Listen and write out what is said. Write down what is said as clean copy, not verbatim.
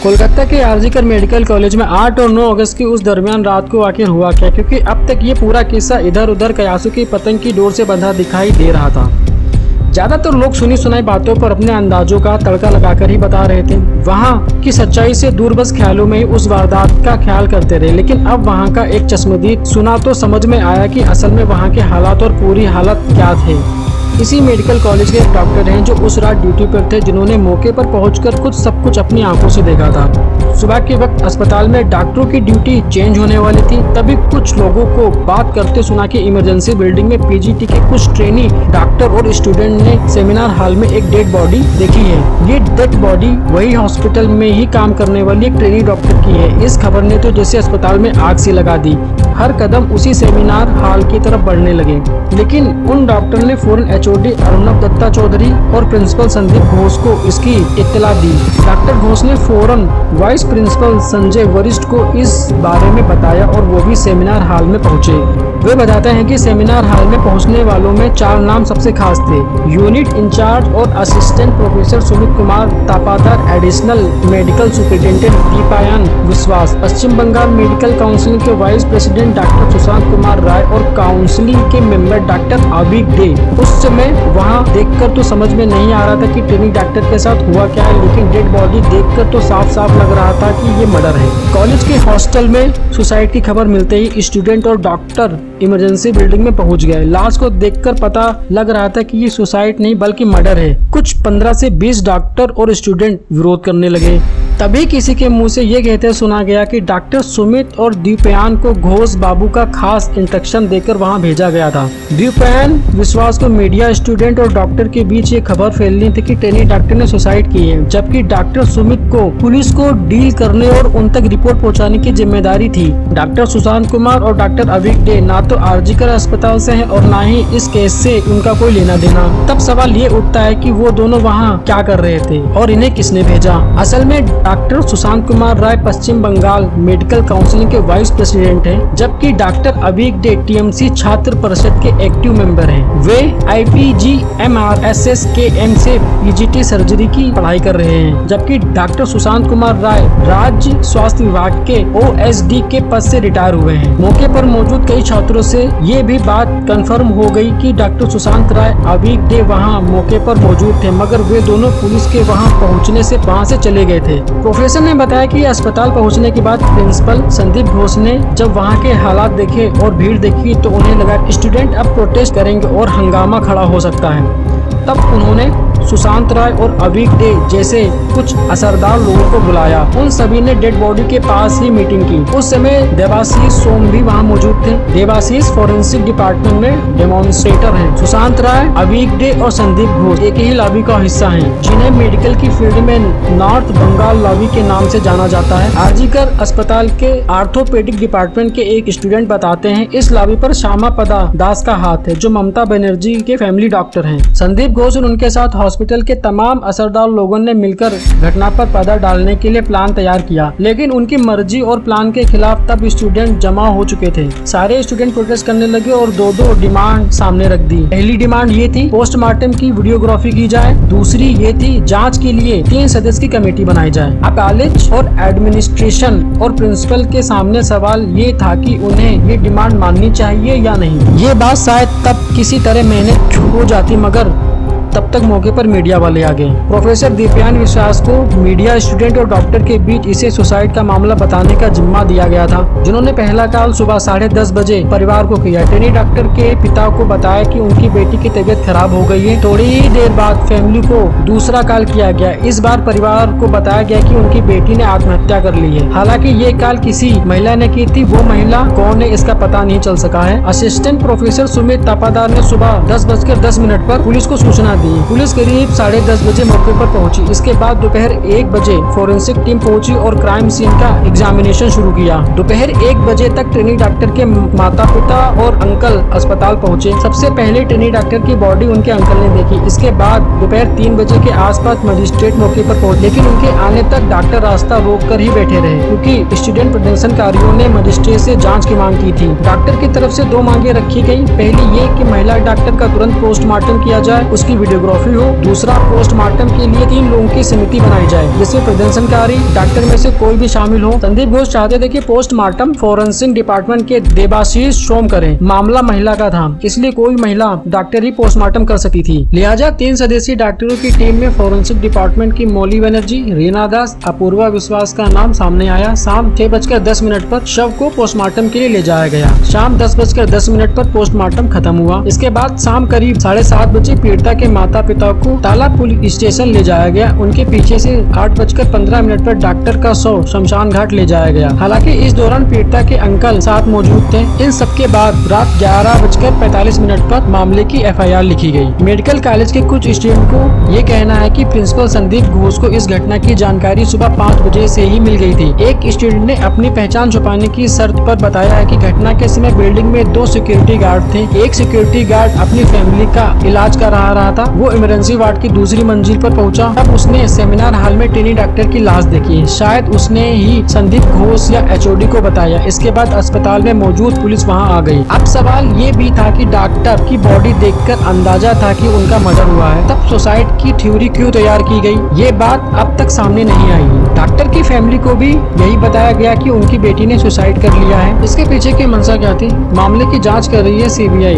कोलकाता के RG Kar medical college में 8 और 9 अगस्त की उस दरमियान रात को आखिर हुआ क्या, क्योंकि अब तक ये पूरा किस्सा इधर उधर कयासों की पतंग की डोर से बंधा दिखाई दे रहा था। ज्यादातर लोग सुनी सुनाई बातों पर अपने अंदाजों का तड़का लगाकर ही बता रहे थे। वहाँ की सच्चाई से दूर बस ख्यालों में ही उस वारदात का ख्याल करते रहे। लेकिन अब वहाँ का एक चश्मदीद सुना तो समझ में आया कि असल में वहाँ के हालात और पूरी हालत क्या थे। इसी मेडिकल कॉलेज के एक डॉक्टर हैं जो उस रात ड्यूटी पर थे, जिन्होंने मौके पर पहुंचकर सब कुछ अपनी आंखों से देखा था। सुबह के वक्त अस्पताल में डॉक्टरों की ड्यूटी चेंज होने वाली थी, तभी कुछ लोगों को बात करते सुना कि इमरजेंसी बिल्डिंग में पीजीटी के कुछ ट्रेनी डॉक्टर और स्टूडेंट ने सेमिनार हॉल में एक डेड बॉडी देखी है। ये डेड बॉडी वही हॉस्पिटल में ही काम करने वाली एक ट्रेनी डॉक्टर की है। इस खबर ने तो जैसे अस्पताल में आग सी लगा दी। हर कदम उसी सेमिनार हॉल की तरफ बढ़ने लगे। लेकिन उन डॉक्टर ने फौरन एचओडी अर्नब दत्ता चौधरी और प्रिंसिपल संदीप घोष को इसकी इत्तला दी। डॉक्टर घोष ने फौरन वाइस प्रिंसिपल संजय वरिष्ठ को इस बारे में बताया और वो भी सेमिनार हॉल में पहुंचे। वे बताते हैं कि सेमिनार हॉल में पहुंचने वालों में 4 नाम सबसे खास थे। यूनिट इंचार्ज और assistant professor Sumit Kumar Tapadar, additional medical superintendent Dipayan Biswas, Paschim Bengal medical council के vice president doctor Sushant Kumar Roy और काउंसिल के मेंबर डॉक्टर अविक डे। उस समय वहां देखकर तो समझ में नहीं आ रहा था कि ट्रेनिंग डॉक्टर के साथ हुआ क्या है, लेकिन डेड बॉडी देखकर तो साफ साफ लग रहा था कि ये मर्डर है। कॉलेज के हॉस्टल में सुसाइड की खबर मिलते ही स्टूडेंट और डॉक्टर इमरजेंसी बिल्डिंग में पहुंच गए। लाश को देखकर पता लग रहा था कि ये सुसाइड नहीं बल्कि मर्डर है। कुछ 15 से 20 डॉक्टर और स्टूडेंट विरोध करने लगे। तभी किसी के मुंह से ये कहते सुना गया कि डॉक्टर सुमित और दीपयान को घोष बाबू का खास इंस्ट्रक्शन देकर वहां भेजा गया था। दीपयान विश्वास को मीडिया, स्टूडेंट और डॉक्टर के बीच ये खबर फैलनी थी कि ट्रेनी डॉक्टर ने सुसाइड की है, जबकि डॉक्टर सुमित को पुलिस को डील करने और उन तक रिपोर्ट पहुंचाने की जिम्मेदारी थी। डॉक्टर सुशांत कुमार और डॉक्टर अविक डे ना तो आरजीकर अस्पताल से हैं और ना ही इस केस से उनका कोई लेना देना। तब सवाल ये उठता है कि वो दोनों वहाँ क्या कर रहे थे और इन्हें किसने भेजा। असल में डॉक्टर सुशांत कुमार राय पश्चिम बंगाल मेडिकल काउंसिल के वाइस प्रेसिडेंट हैं, जबकि डॉक्टर अविक डे टीएमसी छात्र परिषद के एक्टिव मेंबर हैं। वे IPGMRSSKM से पीजीटी सर्जरी की पढ़ाई कर रहे हैं, जबकि डॉक्टर सुशांत कुमार राय राज्य स्वास्थ्य विभाग के OSD के पद से रिटायर हुए हैं। मौके पर मौजूद कई छात्रों से ये भी बात कंफर्म हो गई कि डॉक्टर सुशांत राय अविक डे वहाँ मौके पर मौजूद थे, मगर वे दोनों पुलिस के वहाँ पहुँचने से वहाँ से चले गए थे। प्रोफेसर ने बताया कि अस्पताल पहुंचने के बाद प्रिंसिपल संदीप घोष ने जब वहां के हालात देखे और भीड़ देखी तो उन्हें लगा कि स्टूडेंट अब प्रोटेस्ट करेंगे और हंगामा खड़ा हो सकता है। तब उन्होंने सुशांत राय और अविक डे जैसे कुछ असरदार लोगों को बुलाया। उन सभी ने डेड बॉडी के पास ही मीटिंग की। उस समय देवाशीष सोम भी वहां मौजूद थे। देवाशीष फॉरेंसिक डिपार्टमेंट में डेमोन्स्ट्रेटर हैं। सुशांत राय, अविक डे और संदीप घोष एक ही लॉबी का हिस्सा हैं, जिन्हें मेडिकल की फील्ड में नॉर्थ बंगाल लॉबी के नाम से जाना जाता है। आरजीकर अस्पताल के आर्थोपेडिक डिपार्टमेंट के एक स्टूडेंट बताते हैं, इस लॉबी पर श्यामा पदा दास का हाथ है, जो ममता बनर्जी के फैमिली डॉक्टर हैं। संदीप घोष और उनके साथ हॉस्पिटल के तमाम असरदार लोगों ने मिलकर घटना पर पर्दा डालने के लिए प्लान तैयार किया, लेकिन उनकी मर्जी और प्लान के खिलाफ तब स्टूडेंट जमा हो चुके थे। सारे स्टूडेंट प्रोटेस्ट करने लगे और दो डिमांड सामने रख दी। पहली डिमांड ये थी पोस्टमार्टम की वीडियोग्राफी की जाए। दूसरी ये थी जांच के लिए 3 सदस्य की कमेटी बनाई जाए। अब कॉलेज और एडमिनिस्ट्रेशन और प्रिंसिपल के सामने सवाल ये था कि उन्हें ये डिमांड माननी चाहिए या नहीं। ये बात शायद तब किसी तरह मैनेज हो जाती, मगर तब तक मौके पर मीडिया वाले आ गए। प्रोफेसर दीपयान विश्वास को मीडिया, स्टूडेंट और डॉक्टर के बीच इसे सुसाइड का मामला बताने का जिम्मा दिया गया था, जिन्होंने पहला कॉल सुबह 10:30 बजे परिवार को किया। ट्रेनी डॉक्टर के पिता को बताया कि उनकी बेटी की तबीयत खराब हो गई है। थोड़ी ही देर बाद फैमिली को दूसरा कॉल किया गया। इस बार परिवार को बताया गया कि उनकी बेटी ने आत्महत्या कर ली है। हालांकि ये कॉल किसी महिला ने की थी, वो महिला कौन है इसका पता नहीं चल सका है। असिस्टेंट प्रोफेसर सुमित तापादार ने सुबह 10:10 पर पुलिस को सूचना दी। पुलिस करीब 10:30 बजे मौके पर पहुंची। इसके बाद दोपहर 1 बजे फोरेंसिक टीम पहुंची और क्राइम सीन का एग्जामिनेशन शुरू किया। दोपहर 1 बजे तक ट्रेनी डॉक्टर के माता पिता और अंकल अस्पताल पहुंचे। सबसे पहले ट्रेनी डॉक्टर की बॉडी उनके अंकल ने देखी। इसके बाद दोपहर 3 बजे के आसपास मजिस्ट्रेट मौके पर पहुंचे, लेकिन उनके आने तक डॉक्टर रास्ता रोक कर ही बैठे रहे, क्योंकि स्टूडेंट प्रदर्शनकारियों ने मजिस्ट्रेट से जाँच की मांग की थी। डॉक्टर की तरफ से 2 मांगे रखी गयी। पहली ये कि महिला डॉक्टर का तुरंत पोस्टमार्टम किया जाए, उसकी वीडियोग्राफी हो। दूसरा, पोस्टमार्टम के लिए 3 लोगों की समिति बनाई जाए जिसमें प्रदर्शनकारी डॉक्टर में से कोई भी शामिल हो। संदीप घोष चाहते थे कि पोस्टमार्टम फोरेंसिक डिपार्टमेंट के देबाशीष सोम करें। मामला महिला का था, इसलिए कोई महिला डॉक्टर ही पोस्टमार्टम कर सकती थी। लिहाजा 3 सदस्यीय डॉक्टरों की टीम में फोरेंसिक डिपार्टमेंट की मौली बनर्जी, रीना दास, अपूर्वा विश्वास का नाम सामने आया। शाम 6:10 पर शव को पोस्टमार्टम के लिए ले जाया गया। शाम 10:10 पर पोस्टमार्टम खत्म हुआ। इसके बाद शाम करीब 7:30 बजे पीड़िता के माता पिता को ताला पुलिस स्टेशन ले जाया गया। उनके पीछे से 8:15 पर डॉक्टर का शव शमशान घाट ले जाया गया। हालांकि इस दौरान पीड़िता के अंकल साथ मौजूद थे। इन सबके बाद रात 11:45 पर मामले की FIR लिखी गई। मेडिकल कॉलेज के कुछ स्टूडेंट को ये कहना है कि प्रिंसिपल संदीप घोष को इस घटना की जानकारी सुबह 5 बजे से ही मिल गई थी। एक स्टूडेंट ने अपनी पहचान छुपाने की शर्त पर बताया है कि घटना के समय बिल्डिंग में 2 सिक्योरिटी गार्ड थे। एक सिक्योरिटी गार्ड अपनी फैमिली का इलाज करा रहा था। वो इमरजेंसी वार्ड की दूसरी मंजिल पर पहुंचा। तब उसने सेमिनार हॉल में ट्रेनी डॉक्टर की लाश देखी। शायद उसने ही संदीप घोष या HOD को बताया। इसके बाद अस्पताल में मौजूद पुलिस वहां आ गई। अब सवाल ये भी था कि डॉक्टर की बॉडी देखकर अंदाजा था कि उनका मर्डर हुआ है। तब सुसाइड की थ्योरी क्यों तैयार की गई, ये बात अब तक सामने नहीं आई। डॉक्टर की फैमिली को भी यही बताया गया कि उनकी बेटी ने सुसाइड कर लिया है। इसके पीछे की मंशा क्या थी, मामले की जाँच कर रही है CBI।